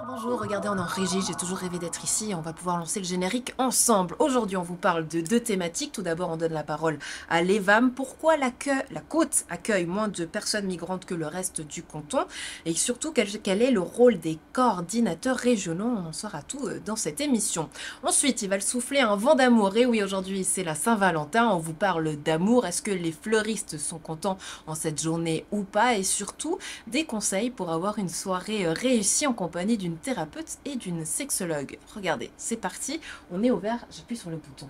Bonjour, regardez, on est en régie, j'ai toujours rêvé d'être ici et on va pouvoir lancer le générique ensemble. Aujourd'hui, on vous parle de deux thématiques. Tout d'abord, on donne la parole à l'EVAM. Pourquoi la côte accueille moins de personnes migrantes que le reste du canton? Et surtout, quel est le rôle des coordinateurs régionaux? On en saura tout dans cette émission. Ensuite, il va le souffler un vent d'amour. Et oui, aujourd'hui, c'est la Saint-Valentin. On vous parle d'amour. Est-ce que les fleuristes sont contents en cette journée ou pas? Et surtout, des conseils pour avoir une soirée réussie en compagnie d'une thérapeute et d'une sexologue. Regardez, c'est parti, on est ouvert, j'appuie sur le bouton.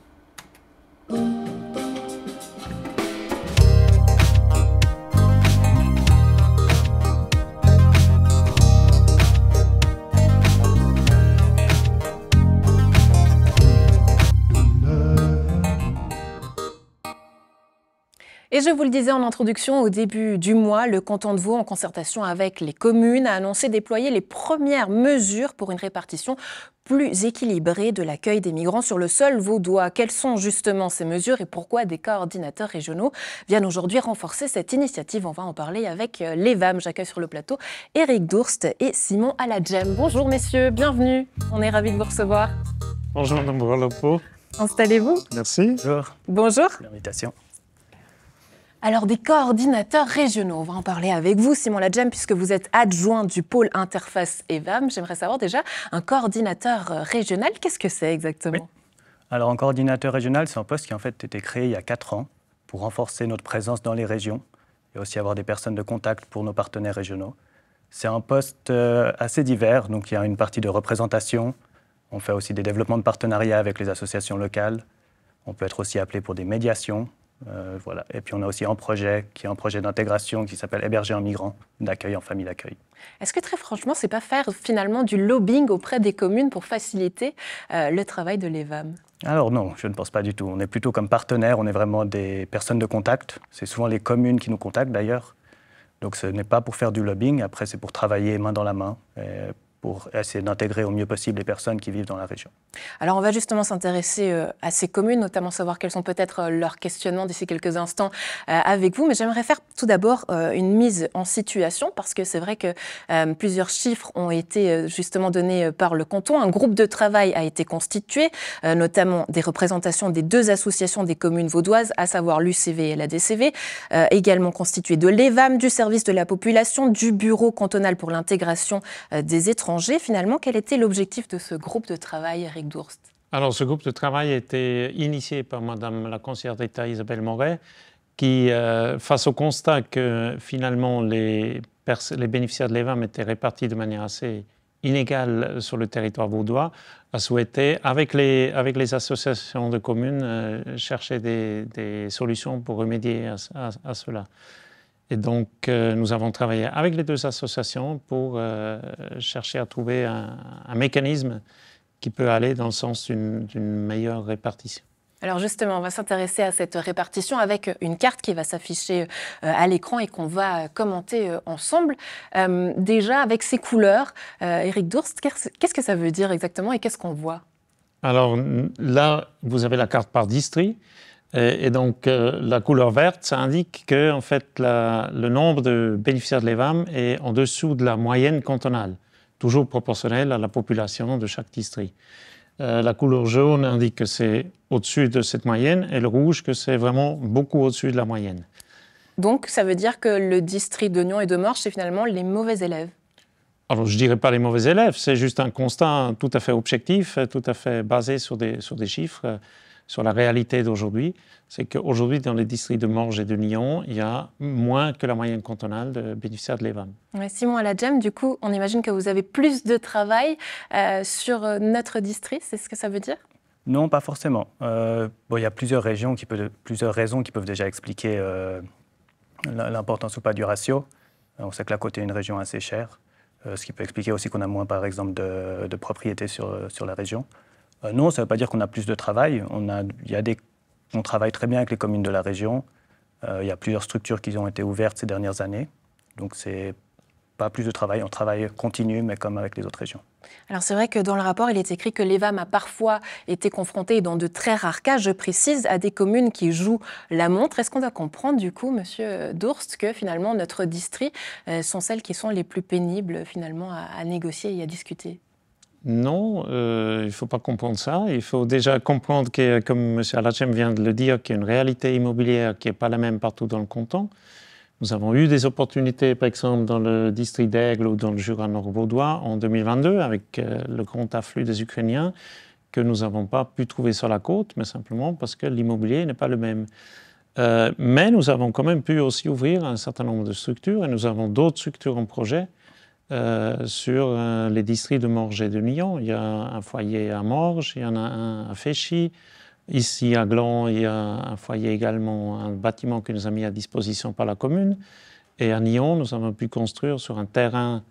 Et je vous le disais en introduction, au début du mois, le canton de Vaud, en concertation avec les communes, a annoncé déployer les premières mesures pour une répartition plus équilibrée de l'accueil des migrants sur le sol vaudois. Quelles sont justement ces mesures et pourquoi des coordinateurs régionaux viennent aujourd'hui renforcer cette initiative? On va en parler avec l'EVAM. J'accueille sur le plateau Éric Dourst et Simon Aladjem. Bonjour messieurs, bienvenue. On est ravis de vous recevoir. Bonjour Madame Brolopo. Installez-vous. Merci. Bonjour. Bonjour. L'invitation. Alors, des coordinateurs régionaux, on va en parler avec vous, Simon Aladjem, puisque vous êtes adjoint du pôle interface EVAM. J'aimerais savoir déjà, un coordinateur régional, qu'est-ce que c'est exactement? Oui. Alors, un coordinateur régional, c'est un poste qui en fait a été créé il y a 4 ans pour renforcer notre présence dans les régions et aussi avoir des personnes de contact pour nos partenaires régionaux. C'est un poste assez divers, donc il y a une partie de représentation. On fait aussi des développements de partenariats avec les associations locales. On peut être aussi appelé pour des médiations. Voilà. Et puis on a aussi un projet qui est un projet d'intégration qui s'appelle Héberger un migrant, d'accueil en famille d'accueil. Est-ce que très franchement, c'est pas faire finalement du lobbying auprès des communes pour faciliter le travail de l'EVAM? Alors non, je ne pense pas du tout. On est plutôt comme partenaire, on est vraiment des personnes de contact. C'est souvent les communes qui nous contactent d'ailleurs. Donc ce n'est pas pour faire du lobbying, après c'est pour travailler main dans la main, pour essayer d'intégrer au mieux possible les personnes qui vivent dans la région. Alors on va justement s'intéresser à ces communes, notamment savoir quels sont peut-être leurs questionnements d'ici quelques instants avec vous. Mais j'aimerais faire tout d'abord une mise en situation, parce que c'est vrai que plusieurs chiffres ont été justement donnés par le canton. Un groupe de travail a été constitué, notamment des représentations des deux associations des communes vaudoises, à savoir l'UCV et la DCV, également constitué de l'EVAM, du service de la population, du bureau cantonal pour l'intégration des étrangers. Finalement, quel était l'objectif de ce groupe de travail, Éric Dourst? Alors, ce groupe de travail a été initié par Madame la conseillère d'État Isabelle Moret, qui, face au constat que finalement les bénéficiaires de l'EVAM étaient répartis de manière assez inégale sur le territoire vaudois, a souhaité, avec les associations de communes, chercher des solutions pour remédier à cela. Et donc, nous avons travaillé avec les deux associations pour chercher à trouver un mécanisme qui peut aller dans le sens d'une meilleure répartition. Alors justement, on va s'intéresser à cette répartition avec une carte qui va s'afficher à l'écran et qu'on va commenter ensemble. Déjà, avec ces couleurs, Éric Dourst, qu'est-ce que ça veut dire exactement et qu'est-ce qu'on voit? Alors là, vous avez la carte par district. Et donc, la couleur verte, ça indique que en fait, le nombre de bénéficiaires de l'EVAM est en dessous de la moyenne cantonale, toujours proportionnelle à la population de chaque district. La couleur jaune indique que c'est au-dessus de cette moyenne et le rouge que c'est vraiment beaucoup au-dessus de la moyenne. Donc, ça veut dire que le district de Nyon et de Morges, c'est finalement les mauvais élèves? Alors, je ne dirais pas les mauvais élèves, c'est juste un constat tout à fait objectif, tout à fait basé sur des chiffres. Sur la réalité d'aujourd'hui, c'est qu'aujourd'hui, dans les districts de Morges et de Nyon, il y a moins que la moyenne cantonale de bénéficiaires de l'EVAM. Simon Aladjem, du coup, on imagine que vous avez plus de travail sur notre district, c'est ce que ça veut dire? Non, pas forcément. Il y a plusieurs raisons qui peuvent déjà expliquer l'importance ou pas du ratio. On sait que la côte est une région assez chère, ce qui peut expliquer aussi qu'on a moins, par exemple, de propriétés sur la région. Non, ça ne veut pas dire qu'on a plus de travail. On travaille très bien avec les communes de la région. Il y a plusieurs structures qui ont été ouvertes ces dernières années. Donc c'est pas plus de travail, on travaille continu, mais comme avec les autres régions. Alors c'est vrai que dans le rapport, il est écrit que l'EVAM a parfois été confronté, dans de très rares cas, je précise, à des communes qui jouent la montre. Est-ce qu'on doit comprendre du coup, Monsieur Dourst, que finalement notre district sont celles qui sont les plus pénibles finalement à négocier et à discuter? Non, il ne faut pas comprendre ça. Il faut déjà comprendre que, comme M. Alachem vient de le dire, qu'il y a une réalité immobilière qui n'est pas la même partout dans le canton. Nous avons eu des opportunités, par exemple, dans le district d'Aigle ou dans le Jura nord-vaudois en 2022, avec le grand afflux des Ukrainiens, que nous n'avons pas pu trouver sur la côte, mais simplement parce que l'immobilier n'est pas le même. Mais nous avons quand même pu aussi ouvrir un certain nombre de structures, et nous avons d'autres structures en projet sur les districts de Morges et de Nyon. Il y a un foyer à Morges, il y en a un à Féchy. Ici, à Gland, il y a un foyer également, un bâtiment que nous a mis à disposition par la commune. Et à Nyon, nous avons pu construire sur un terrain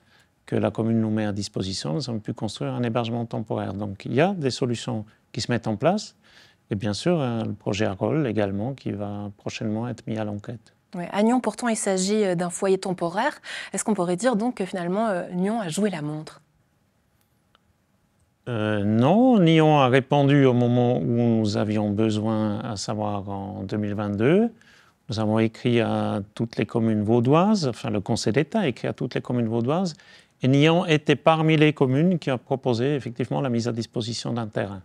que la commune nous met à disposition, nous avons pu construire un hébergement temporaire. Donc il y a des solutions qui se mettent en place. Et bien sûr, le projet Arol également, qui va prochainement être mis à l'enquête. Oui, à Nyon, pourtant, il s'agit d'un foyer temporaire. Est-ce qu'on pourrait dire donc que finalement, Nyon a joué la montre? Non, Nyon a répondu au moment où nous avions besoin, à savoir en 2022. Nous avons écrit à toutes les communes vaudoises, enfin le Conseil d'État a écrit à toutes les communes vaudoises, et Nyon était parmi les communes qui ont proposé effectivement la mise à disposition d'un terrain.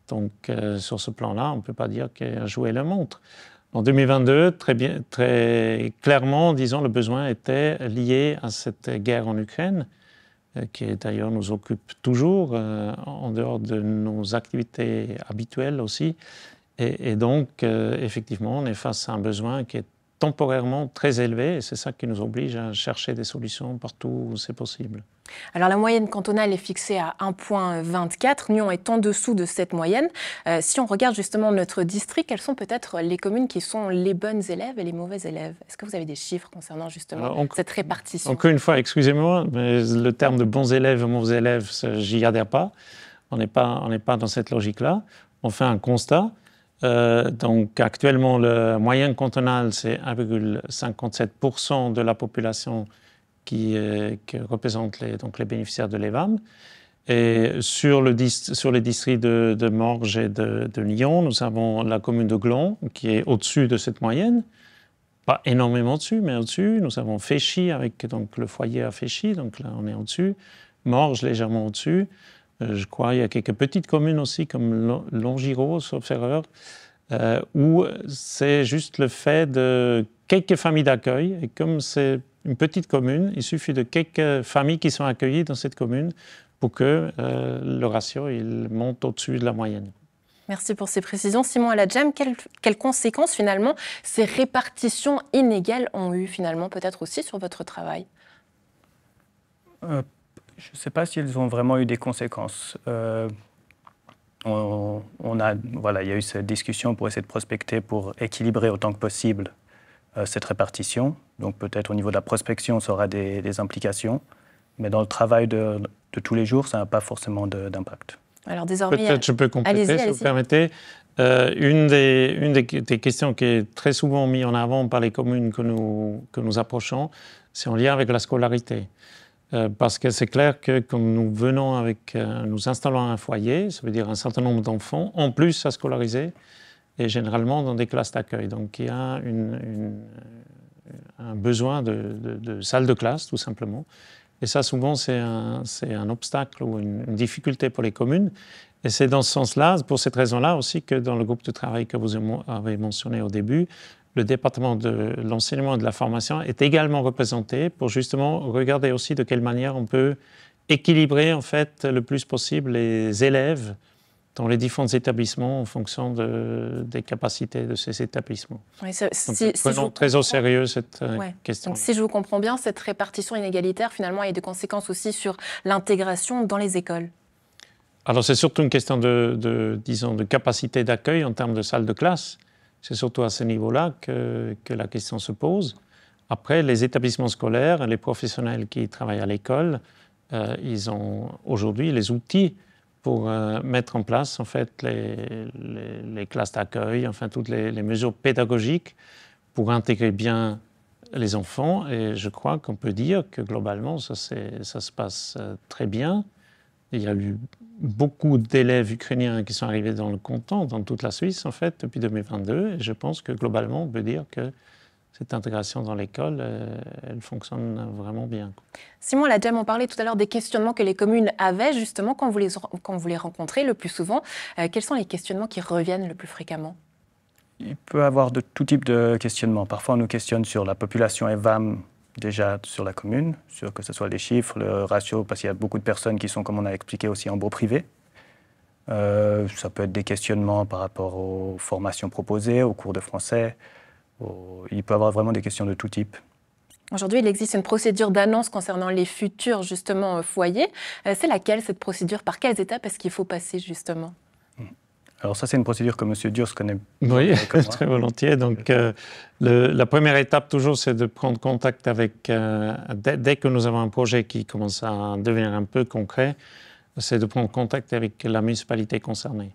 Donc sur ce plan-là, on ne peut pas dire qu'elle a joué la montre. En 2022, très clairement, disons, le besoin était lié à cette guerre en Ukraine, qui d'ailleurs nous occupe toujours, en dehors de nos activités habituelles aussi. Et donc, effectivement, on est face à un besoin qui est temporairement très élevé, et c'est ça qui nous oblige à chercher des solutions partout où c'est possible. Alors la moyenne cantonale est fixée à 1,24. Nyon est en dessous de cette moyenne. Si on regarde justement notre district, quelles sont peut-être les communes qui sont les bonnes élèves et les mauvais élèves? Est-ce que vous avez des chiffres concernant justement cette répartition? Encore une fois, excusez-moi, mais le terme de bons élèves et mauvais élèves, j'y adhère pas. On n'est pas dans cette logique-là. On fait un constat. Donc actuellement, la moyenne cantonale, c'est 1,57% de la population qui représente les bénéficiaires de l'EVAM. Et sur les districts de Morges et de Nyon, nous avons la commune de Gland qui est au-dessus de cette moyenne. Pas énormément au-dessus, mais au-dessus. Nous avons Féchy avec donc, le foyer à Féchy, donc là on est au-dessus. Morges légèrement au-dessus. Je crois qu'il y a quelques petites communes aussi comme Longiro, sauf erreur, où c'est juste le fait de quelques familles d'accueil. Et comme c'est une petite commune, il suffit de quelques familles qui sont accueillies dans cette commune pour que le ratio il monte au-dessus de la moyenne. Merci pour ces précisions. Simon Aladjem, quelles conséquences finalement ces répartitions inégales ont eu finalement peut-être aussi sur votre travail? Je ne sais pas si elles ont vraiment eu des conséquences. Il y a eu cette discussion pour essayer de prospecter, pour équilibrer autant que possible cette répartition. Donc peut-être au niveau de la prospection, ça aura des implications. Mais dans le travail de tous les jours, ça n'a pas forcément d'impact. Alors désormais, peut-être je peux compléter, si vous permettez. Une des questions qui est très souvent mise en avant par les communes que nous approchons, c'est en lien avec la scolarité. Parce que c'est clair que quand nous installons un foyer, ça veut dire un certain nombre d'enfants, en plus à scolariser, et généralement dans des classes d'accueil. Donc il y a un besoin de salle de classe, tout simplement. Et ça, souvent, c'est un obstacle ou une difficulté pour les communes. Et c'est dans ce sens-là, pour cette raison-là aussi, que dans le groupe de travail que vous avez mentionné au début, le département de l'enseignement et de la formation est également représenté pour justement regarder aussi de quelle manière on peut équilibrer en fait le plus possible les élèves dans les différents établissements en fonction des capacités de ces établissements. Oui, donc, prenons très au sérieux cette question. Donc, si je vous comprends bien, cette répartition inégalitaire, finalement, a des conséquences aussi sur l'intégration dans les écoles. Alors, c'est surtout une question de capacité d'accueil en termes de salles de classe. C'est surtout à ce niveau-là que la question se pose. Après, les établissements scolaires, les professionnels qui travaillent à l'école, ils ont aujourd'hui les outils pour mettre en place en fait, les classes d'accueil, enfin toutes les mesures pédagogiques pour intégrer bien les enfants. Et je crois qu'on peut dire que globalement, ça se passe très bien. Il y a eu beaucoup d'élèves ukrainiens qui sont arrivés dans le canton, dans toute la Suisse, en fait, depuis 2022. Et je pense que globalement, on peut dire que cette intégration dans l'école, elle fonctionne vraiment bien. Simon Ladjem, on parlait tout à l'heure des questionnements que les communes avaient, justement, quand vous les rencontrez le plus souvent. Quels sont les questionnements qui reviennent le plus fréquemment ? Il peut y avoir de tout type de questionnements. Parfois, on nous questionne sur la population EVAM, déjà sur la commune, sur que ce soit les chiffres, le ratio, parce qu'il y a beaucoup de personnes qui sont, comme on a expliqué, aussi en beau privé. Ça peut être des questionnements par rapport aux formations proposées, aux cours de français. Il peut y avoir vraiment des questions de tout type. Aujourd'hui, il existe une procédure d'annonce concernant les futurs, justement, foyers. C'est laquelle, cette procédure ? Par quelles étapes est-ce qu'il faut passer, justement ? Alors ça, c'est une procédure que M. Durs connaît. Oui, très volontiers. Donc, la première étape, toujours, c'est de prendre contact avec... dès que nous avons un projet qui commence à devenir un peu concret, c'est de prendre contact avec la municipalité concernée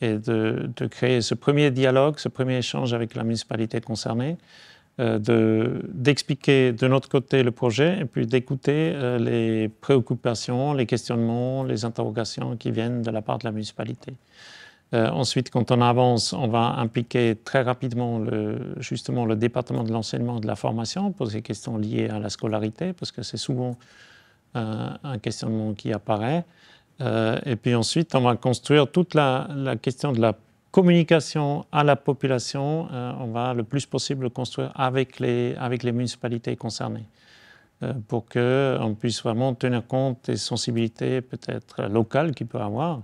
et de créer ce premier dialogue, ce premier échange avec la municipalité concernée, d'expliquer de notre côté le projet et puis d'écouter les préoccupations, les questionnements, les interrogations qui viennent de la part de la municipalité. Ensuite, quand on avance, on va impliquer très rapidement justement le département de l'enseignement et de la formation pour ces questions liées à la scolarité, parce que c'est souvent un questionnement qui apparaît. Et puis ensuite, on va construire toute la question de la communication à la population. On va le plus possible le construire avec les municipalités concernées pour qu'on puisse vraiment tenir compte des sensibilités peut-être locales qu'il peut avoir.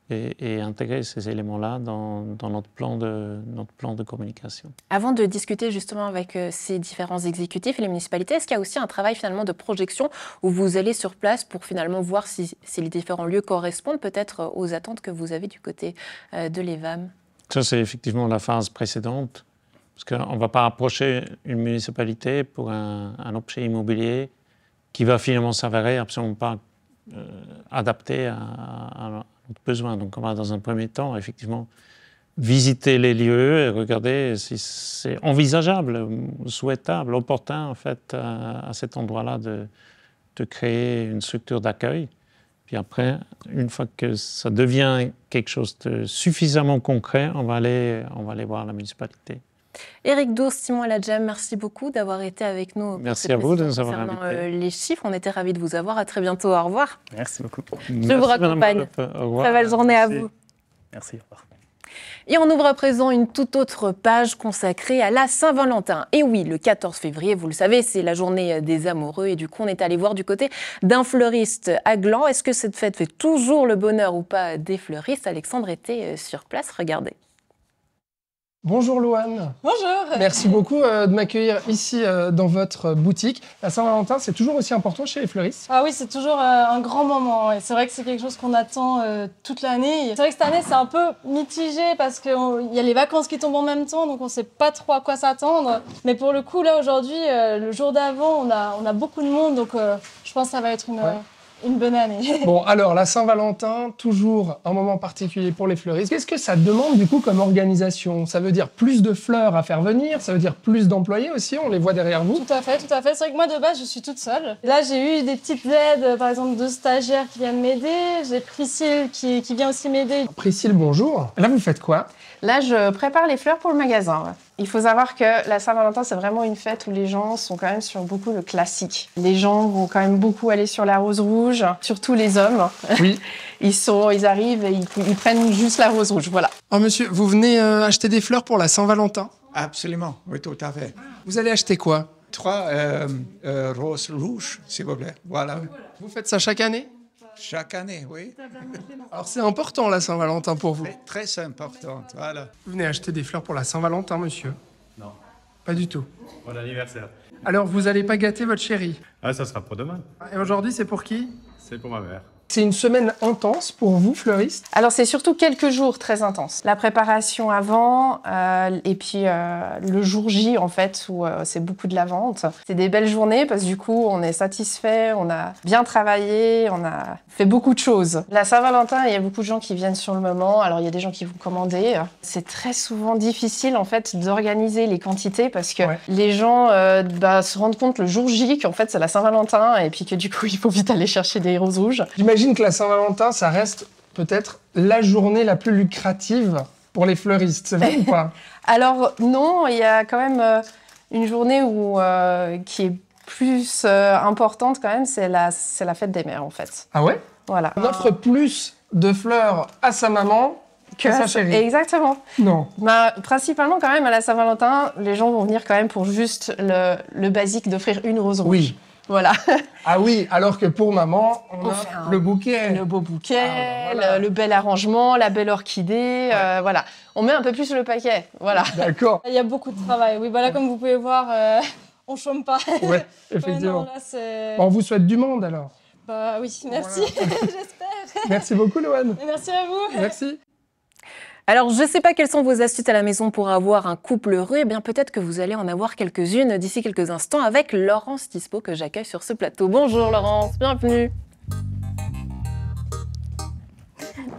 Et intégrer ces éléments-là dans notre plan de communication. Avant de discuter justement avec ces différents exécutifs et les municipalités, est-ce qu'il y a aussi un travail finalement de projection où vous allez sur place pour finalement voir si les différents lieux correspondent peut-être aux attentes que vous avez du côté de l'EVAM ? Ça, c'est effectivement la phase précédente, parce qu'on ne va pas approcher une municipalité pour un objet immobilier qui va finalement s'avérer absolument pas adapté à besoin. Donc on va dans un premier temps effectivement visiter les lieux et regarder si c'est envisageable, souhaitable, opportun en fait à cet endroit-là de créer une structure d'accueil. Puis après, une fois que ça devient quelque chose de suffisamment concret, on va aller voir la municipalité. Éric Dours, Simon Ladjem, merci beaucoup d'avoir été avec nous. Merci à vous de nous avoir invités. Les chiffres, on était ravis de vous avoir. À très bientôt. Au revoir. Merci beaucoup. Je vous raccompagne. Très belle journée à vous. Merci. Au revoir. Et on ouvre à présent une toute autre page consacrée à la Saint-Valentin. Et oui, le 14 février, vous le savez, c'est la journée des amoureux. Et du coup, on est allé voir du côté d'un fleuriste à Gland. Est-ce que cette fête fait toujours le bonheur ou pas des fleuristes ? Alexandre était sur place. Regardez. Bonjour Louane. Bonjour. Merci beaucoup de m'accueillir ici dans votre boutique. La Saint-Valentin, c'est toujours aussi important chez les fleuristes ? Ah oui, c'est toujours un grand moment. Et c'est vrai que c'est quelque chose qu'on attend toute l'année. C'est vrai que cette année, c'est un peu mitigé parce qu'il y a les vacances qui tombent en même temps, donc on ne sait pas trop à quoi s'attendre. Mais pour le coup, là, aujourd'hui, le jour d'avant, on a beaucoup de monde, donc je pense que ça va être une bonne année. Bon, alors, la Saint-Valentin, toujours un moment particulier pour les fleuristes. Qu'est-ce que ça demande, du coup, comme organisation ? Ça veut dire plus de fleurs à faire venir, ça veut dire plus d'employés aussi, on les voit derrière vous. Tout à fait, tout à fait. C'est vrai que moi, de base, je suis toute seule. Là, j'ai eu des petites aides, par exemple, de stagiaires qui viennent m'aider. J'ai Priscille qui vient aussi m'aider. Priscille, bonjour. Là, vous faites quoi ? Là, je prépare les fleurs pour le magasin. Ouais. Il faut savoir que la Saint-Valentin, c'est vraiment une fête où les gens sont quand même sur beaucoup le classique. Les gens vont quand même beaucoup aller sur la rose rouge, surtout les hommes. Oui. Ils arrivent et ils prennent juste la rose rouge, voilà. Oh monsieur, vous venez acheter des fleurs pour la Saint-Valentin ? Absolument, oui, tout à fait. Vous allez acheter quoi ? 3 roses rouges, s'il vous plaît. Voilà. Vous faites ça chaque année ? Chaque année, oui. Alors c'est important la Saint-Valentin pour vous ? Très importante, voilà. Vous venez acheter des fleurs pour la Saint-Valentin, monsieur ? Non. Pas du tout. Bon anniversaire. Alors vous allez pas gâter votre chérie ? Ah, ça sera pour demain. Et aujourd'hui c'est pour qui ? C'est pour ma mère. c'est une semaine intense pour vous, fleuristes? Alors, c'est surtout quelques jours très intenses. La préparation avant, et puis le jour J, en fait, où c'est beaucoup de la vente. C'est des belles journées parce que du coup, on est satisfait, on a bien travaillé, on a fait beaucoup de choses. La Saint-Valentin, il y a beaucoup de gens qui viennent sur le moment. Alors, il y a des gens qui vont commander. C'est très souvent difficile, en fait, d'organiser les quantités parce que les gens se rendent compte le jour J qu'en fait, c'est la Saint-Valentin et puis que du coup, il faut vite aller chercher des roses rouges. J'imagine que la Saint-Valentin, ça reste peut-être la journée la plus lucrative pour les fleuristes, c'est vrai ou pas? Alors non, il y a quand même une journée qui est plus importante quand même, c'est la fête des mères en fait. Ah ouais? Voilà. On offre plus de fleurs à sa maman que à sa chérie. Exactement. Non. Principalement quand même à la Saint-Valentin, les gens vont venir quand même pour juste le basique d'offrir une rose rouge. Oui. Voilà. Ah oui, alors que pour maman, on fait a le bouquet. Le beau bouquet, voilà. le bel arrangement, la belle orchidée, voilà. On met un peu plus le paquet, voilà. D'accord. Il y a beaucoup de travail. Oui, voilà, comme vous pouvez voir, on chôme pas. Ouais, effectivement. Ouais, non, là, c'est... On vous souhaite du monde alors. Bah oui, merci, j'espère. Merci beaucoup, Loane. Et merci à vous. Merci. Alors, je ne sais pas quelles sont vos astuces à la maison pour avoir un couple heureux. Eh bien, peut-être que vous allez en avoir quelques-unes d'ici quelques instants avec Laurence Dispo que j'accueille sur ce plateau. Bonjour Laurence, bienvenue.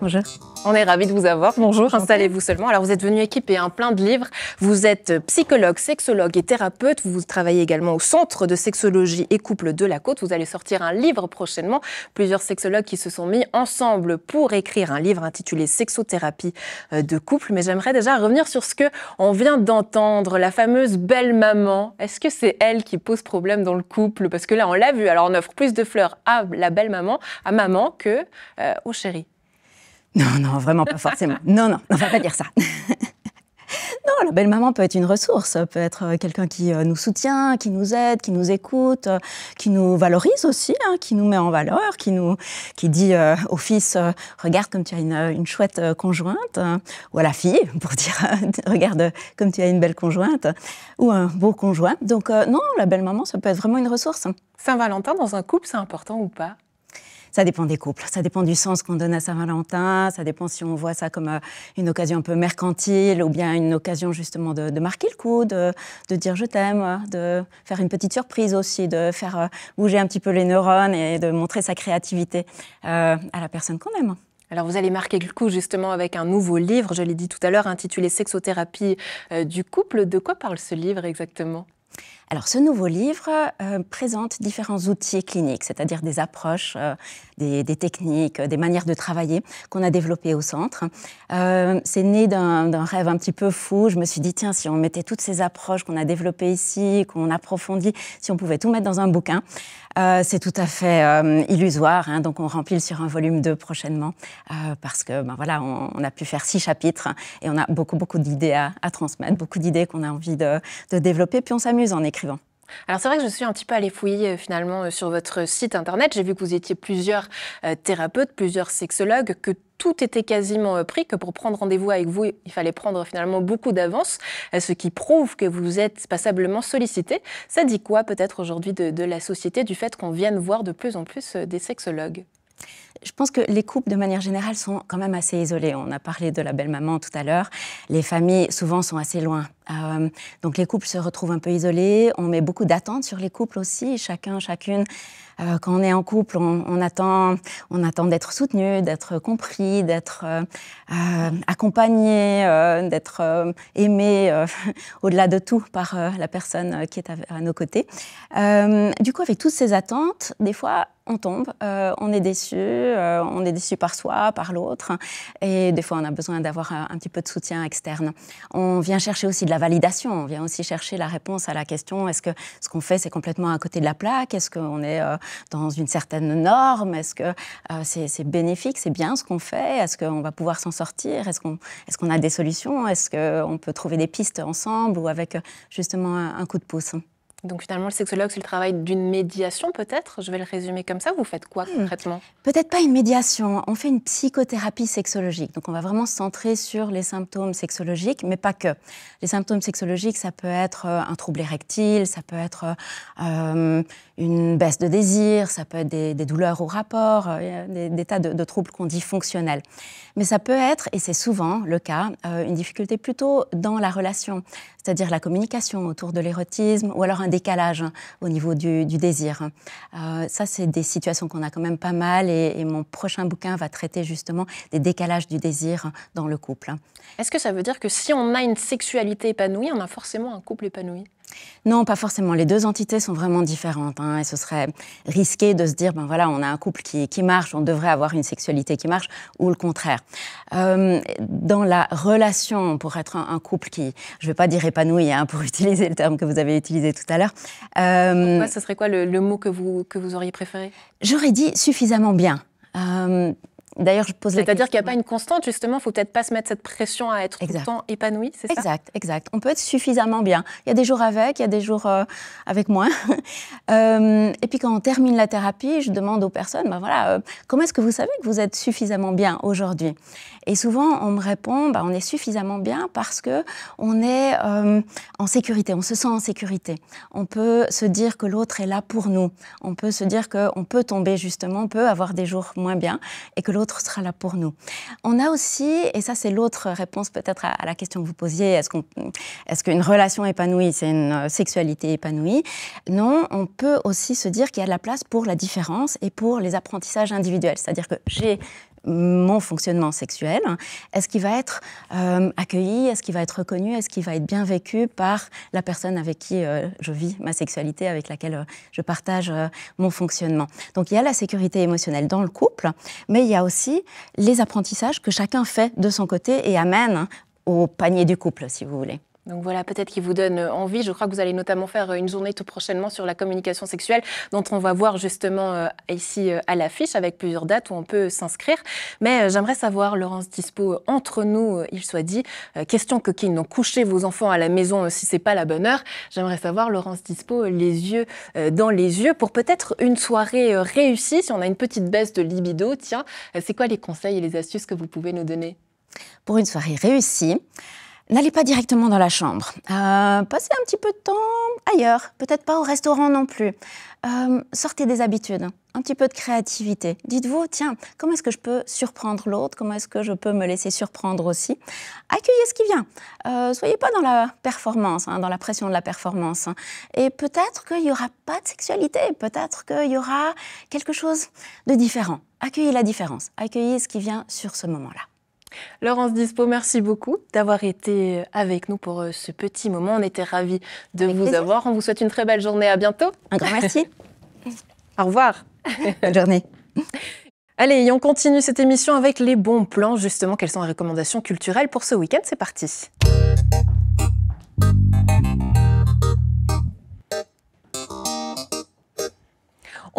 Bonjour. On est ravis de vous avoir. Bonjour, installez-vous seulement. Alors, vous êtes venu équiper plein de livres. Vous êtes psychologue, sexologue et thérapeute. Vous travaillez également au Centre de sexologie et couple de la Côte. Vous allez sortir un livre prochainement. Plusieurs sexologues qui se sont mis ensemble pour écrire un livre intitulé Sexothérapie de couple. Mais j'aimerais déjà revenir sur ce qu'on vient d'entendre, la fameuse belle-maman. Est-ce que c'est elle qui pose problème dans le couple? Parce que là, on l'a vu. Alors, on offre plus de fleurs à la belle-maman, à maman, que au chéri. Non, vraiment pas forcément. Non, on va pas dire ça. Non, la belle-maman peut être une ressource, peut être quelqu'un qui nous soutient, qui nous aide, qui nous écoute, qui nous valorise aussi, qui nous met en valeur, qui dit au fils regarde comme tu as une chouette conjointe, ou à la fille pour dire regarde comme tu as une belle conjointe, ou un beau conjoint. Donc non, la belle-maman, ça peut être vraiment une ressource. Saint-Valentin dans un couple, c'est important ou pas? Ça dépend des couples, ça dépend du sens qu'on donne à Saint-Valentin, ça dépend si on voit ça comme une occasion un peu mercantile ou bien une occasion justement de marquer le coup, de dire je t'aime, de faire une petite surprise aussi, de faire bouger un petit peu les neurones et de montrer sa créativité à la personne qu'on aime. Alors vous allez marquer le coup justement avec un nouveau livre, je l'ai dit tout à l'heure, intitulé Sexothérapie du couple. De quoi parle ce livre exactement ? Alors, ce nouveau livre présente différents outils cliniques, c'est-à-dire des approches, des techniques, des manières de travailler qu'on a développées au centre. C'est né d'un rêve un petit peu fou. Je me suis dit, tiens, si on mettait toutes ces approches qu'on a développées ici, qu'on approfondit, si on pouvait tout mettre dans un bouquin. C'est tout à fait illusoire, donc on remplit sur un volume 2 prochainement, parce que voilà, on a pu faire 6 chapitres et on a beaucoup d'idées à transmettre, beaucoup d'idées qu'on a envie de développer, puis on s'amuse en écrivant. Alors c'est vrai que je suis un petit peu allée fouiller finalement sur votre site internet. J'ai vu que vous étiez plusieurs thérapeutes, plusieurs sexologues, que tout était quasiment pris, que pour prendre rendez-vous avec vous, il fallait prendre finalement beaucoup d'avance, ce qui prouve que vous êtes passablement sollicité. Ça dit quoi peut-être aujourd'hui de la société, du fait qu'on vienne voir de plus en plus des sexologues ? Je pense que les couples, de manière générale, sont quand même assez isolés. On a parlé de la belle-maman tout à l'heure. Les familles, souvent, sont assez loin. Donc, les couples se retrouvent un peu isolés. On met beaucoup d'attentes sur les couples aussi, chacun, chacune. Quand on est en couple, on attend d'être soutenu, d'être compris, d'être accompagné, d'être aimé au-delà de tout par la personne qui est à nos côtés. Du coup, avec toutes ces attentes, des fois, on tombe, on est déçu par soi, par l'autre, et des fois on a besoin d'avoir un petit peu de soutien externe. On vient chercher aussi de la validation, on vient aussi chercher la réponse à la question, est-ce que ce qu'on fait c'est complètement à côté de la plaque, est-ce qu'on est dans une certaine norme, est-ce que c'est bénéfique, c'est bien ce qu'on fait, est-ce qu'on va pouvoir s'en sortir, est-ce qu'on a des solutions, est-ce qu'on peut trouver des pistes ensemble ou avec justement un coup de pouce. Donc finalement, le sexologue, c'est le travail d'une médiation peut-être. Je vais le résumer comme ça. Vous faites quoi concrètement ? Peut-être pas une médiation. On fait une psychothérapie sexologique. Donc on va vraiment se centrer sur les symptômes sexologiques, mais pas que. Les symptômes sexologiques, ça peut être un trouble érectile, ça peut être une baisse de désir, ça peut être des douleurs au rapport, des tas de troubles qu'on dit fonctionnels. Mais ça peut être, et c'est souvent le cas, une difficulté plutôt dans la relation, c'est-à-dire la communication autour de l'érotisme ou alors un décalage au niveau du désir. Ça, c'est des situations qu'on a quand même pas mal et mon prochain bouquin va traiter justement des décalages du désir dans le couple. Est-ce que ça veut dire que si on a une sexualité épanouie, on a forcément un couple épanoui ? Non, pas forcément. Les deux entités sont vraiment différentes. Et ce serait risqué de se dire, ben voilà, on a un couple qui marche, on devrait avoir une sexualité qui marche, ou le contraire. Dans la relation, pour être un couple qui, je ne vais pas dire épanoui, pour utiliser le terme que vous avez utilisé tout à l'heure. Pourquoi, ce serait quoi le mot que vous auriez préféré ? J'aurais dit suffisamment bien. D'ailleurs, je pose la question. C'est-à-dire qu'il n'y a pas une constante, justement, il ne faut peut-être pas se mettre cette pression à être tout le temps épanoui, c'est ça ? Exact. On peut être suffisamment bien. Il y a des jours avec, il y a des jours avec moins. Et puis quand on termine la thérapie, je demande aux personnes, comment est-ce que vous savez que vous êtes suffisamment bien aujourd'hui ? Et souvent, on me répond, on est suffisamment bien parce qu'on est en sécurité, on se sent en sécurité. On peut se dire que l'autre est là pour nous. On peut se dire qu'on peut tomber justement, on peut avoir des jours moins bien et que l'autre sera là pour nous. On a aussi, et ça c'est l'autre réponse peut-être à la question que vous posiez, est-ce qu'une relation épanouie, c'est une sexualité épanouie ? Non, on peut aussi se dire qu'il y a de la place pour la différence et pour les apprentissages individuels. C'est-à-dire que j'ai mon fonctionnement sexuel, est-ce qu'il va être accueilli, est-ce qu'il va être reconnu, est-ce qu'il va être bien vécu par la personne avec qui je vis ma sexualité, avec laquelle je partage mon fonctionnement. Donc il y a la sécurité émotionnelle dans le couple, mais il y a aussi les apprentissages que chacun fait de son côté et amène au panier du couple, si vous voulez. Donc voilà, peut-être qu'il vous donne envie. Je crois que vous allez notamment faire une journée tout prochainement sur la communication sexuelle, dont on va voir justement ici à l'affiche, avec plusieurs dates où on peut s'inscrire. Mais j'aimerais savoir, Laurence Dispo, entre nous, il soit dit, question coquine, donc couchez vos enfants à la maison si c'est pas la bonne heure. J'aimerais savoir, Laurence Dispo, les yeux dans les yeux, pour peut-être une soirée réussie, si on a une petite baisse de libido, tiens, c'est quoi les conseils et les astuces que vous pouvez nous donner ? Pour une soirée réussie, n'allez pas directement dans la chambre. Passez un petit peu de temps ailleurs, peut-être pas au restaurant non plus. Sortez des habitudes, un petit peu de créativité. Dites-vous, tiens, comment est-ce que je peux surprendre l'autre ? Comment est-ce que je peux me laisser surprendre aussi ? Accueillez ce qui vient. Soyez pas dans la performance, dans la pression de la performance. Et peut-être qu'il n'y aura pas de sexualité, peut-être qu'il y aura quelque chose de différent. Accueillez la différence, accueillez ce qui vient sur ce moment-là. Laurence Dispo, merci beaucoup d'avoir été avec nous pour ce petit moment. On était ravis de vous avoir. On vous souhaite une très belle journée. À bientôt. Un grand merci. Au revoir. Bonne journée. Allez, on continue cette émission avec les bons plans. Justement, quelles sont les recommandations culturelles pour ce week-end ? C'est parti.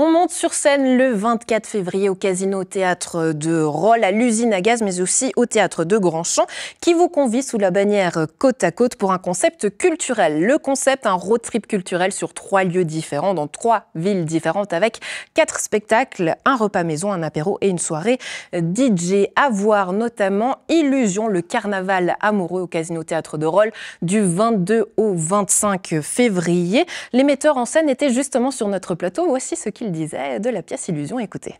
On monte sur scène le 24 février au Casino Théâtre de Rolle, à l'usine à gaz, mais aussi au Théâtre de Grandchamp, qui vous convie sous la bannière Côte à Côte pour un concept culturel. Le concept, un road trip culturel sur 3 lieux différents, dans 3 villes différentes, avec 4 spectacles, un repas maison, un apéro et une soirée DJ. À voir notamment Illusion, le carnaval amoureux au Casino Théâtre de Rolle, du 22 au 25 février. Les metteurs en scène étaient justement sur notre plateau. Voici ce qu'il disait de la pièce Illusion. Écoutez.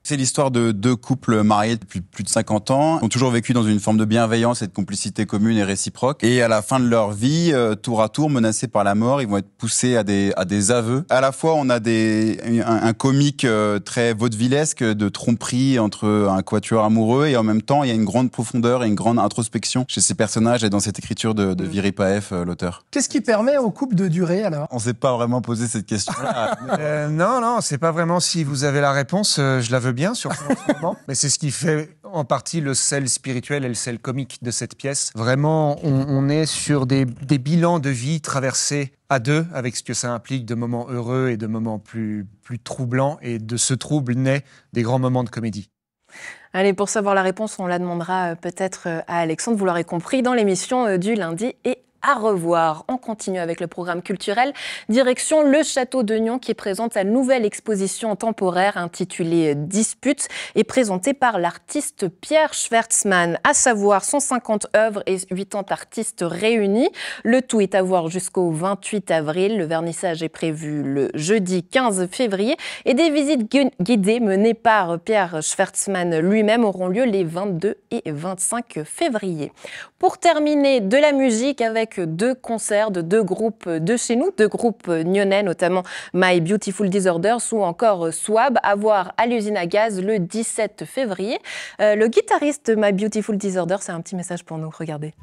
C'est l'histoire de 2 couples mariés depuis plus de 50 ans, qui ont toujours vécu dans une forme de bienveillance et de complicité commune et réciproque. Et à la fin de leur vie, tour à tour, menacés par la mort, ils vont être poussés à des aveux. À la fois, on a un comique très vaudevillesque de tromperie entre un quatuor amoureux, et en même temps, il y a une grande profondeur et une grande introspection chez ces personnages et dans cette écriture de Viry Paef, l'auteur. Qu'est-ce qui permet au couple de durer alors ? On s'est pas vraiment posé cette question-là. Non, c'est pas vraiment si vous avez la réponse, je la veux bien, surtout en ce moment. Mais c'est ce qui fait en partie le sel spirituel et le sel comique de cette pièce. Vraiment, on est sur des bilans de vie traversés à 2, avec ce que ça implique de moments heureux et de moments plus troublants. Et de ce trouble naît des grands moments de comédie. Allez, pour savoir la réponse, on la demandera peut-être à Alexandre. Vous l'aurez compris dans l'émission du lundi et à revoir. On continue avec le programme culturel. Direction le Château de Nyon qui présente sa nouvelle exposition temporaire intitulée Disputes et présentée par l'artiste Pierre Schwertzmann, à savoir 150 œuvres et 80 artistes réunis. Le tout est à voir jusqu'au 28 avril. Le vernissage est prévu le jeudi 15 février et des visites guidées menées par Pierre Schwertzmann lui-même auront lieu les 22 et 25 février. Pour terminer, de la musique avec 2 concerts de 2 groupes de chez nous, 2 groupes nyonnais, notamment My Beautiful Disorders ou encore Swab, à voir à l'usine à gaz le 17 février. Le guitariste de My Beautiful Disorders a un petit message pour nous, regardez.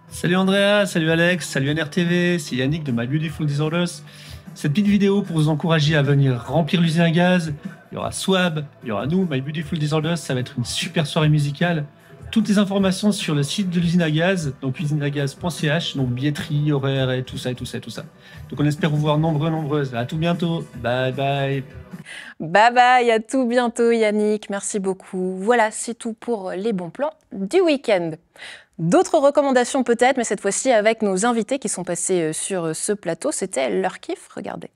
Salut Andrea, salut Alex, salut NRTV, c'est Yannick de My Beautiful Disorders. Cette petite vidéo pour vous encourager à venir remplir l'usine à gaz. Il y aura Swab, il y aura nous, My Beautiful Disorders, ça va être une super soirée musicale. Toutes les informations sur le site de l'usine à gaz, donc usineagaz.ch, donc billetterie, horaire et tout ça. Donc on espère vous voir nombreuses. À tout bientôt. Bye bye. Bye bye, à tout bientôt Yannick, merci beaucoup. Voilà, c'est tout pour les bons plans du week-end. D'autres recommandations peut-être, mais cette fois-ci avec nos invités qui sont passés sur ce plateau. C'était leur kiff, regardez.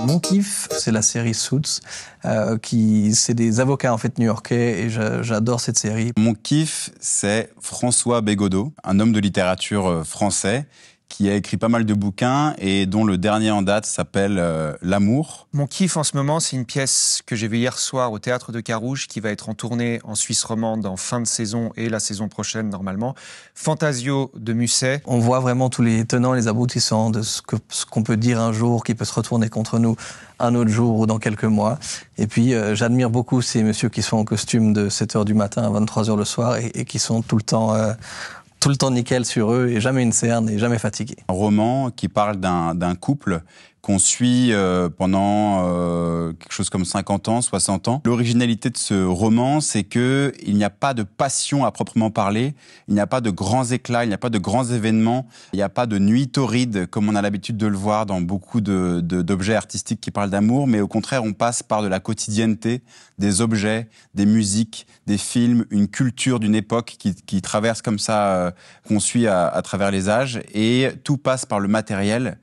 Mon kiff, c'est la série Suits, c'est des avocats en fait new-yorkais et j'adore cette série. Mon kiff, c'est François Bégodeau, un homme de littérature français qui a écrit pas mal de bouquins et dont le dernier en date s'appelle L'amour. Mon kiff en ce moment, c'est une pièce que j'ai vue hier soir au Théâtre de Carouge qui va être en tournée en Suisse romande en fin de saison et la saison prochaine normalement. Fantasio de Musset. On voit vraiment tous les tenants, les aboutissants de ce qu'on peut dire un jour qui peut se retourner contre nous un autre jour ou dans quelques mois. Et puis j'admire beaucoup ces messieurs qui sont en costume de 7h du matin à 23h le soir et qui sont tout le temps nickel sur eux et jamais une cerne et jamais fatigué. Un roman qui parle d'un couple qu'on suit pendant quelque chose comme 50 ans, 60 ans. L'originalité de ce roman, c'est que il n'y a pas de passion à proprement parler, il n'y a pas de grands éclats, il n'y a pas de grands événements, il n'y a pas de nuit torride comme on a l'habitude de le voir dans beaucoup d'objets artistiques qui parlent d'amour, mais au contraire, on passe par de la quotidienneté, des objets, des musiques, des films, une culture d'une époque qui traverse comme ça, qu'on suit à travers les âges, et tout passe par le matériel.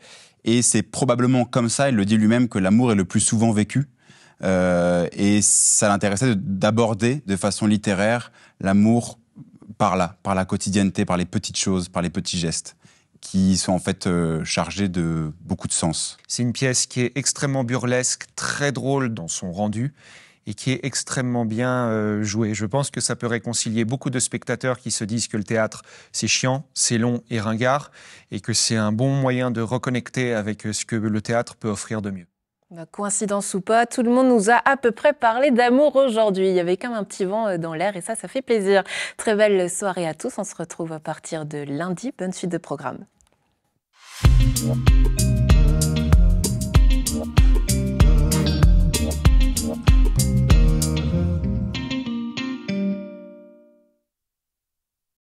Et c'est probablement comme ça, il le dit lui-même, que l'amour est le plus souvent vécu. Et ça l'intéressait d'aborder de façon littéraire l'amour par la quotidienneté, par les petites choses, par les petits gestes, qui sont en fait chargés de beaucoup de sens. C'est une pièce qui est extrêmement burlesque, très drôle dans son rendu, et qui est extrêmement bien jouée. Je pense que ça peut réconcilier beaucoup de spectateurs qui se disent que le théâtre, c'est chiant, c'est long et ringard, et que c'est un bon moyen de reconnecter avec ce que le théâtre peut offrir de mieux. Coïncidence ou pas, tout le monde nous a à peu près parlé d'amour aujourd'hui. Il y avait comme un petit vent dans l'air et ça fait plaisir. Très belle soirée à tous. On se retrouve à partir de lundi. Bonne suite de programme.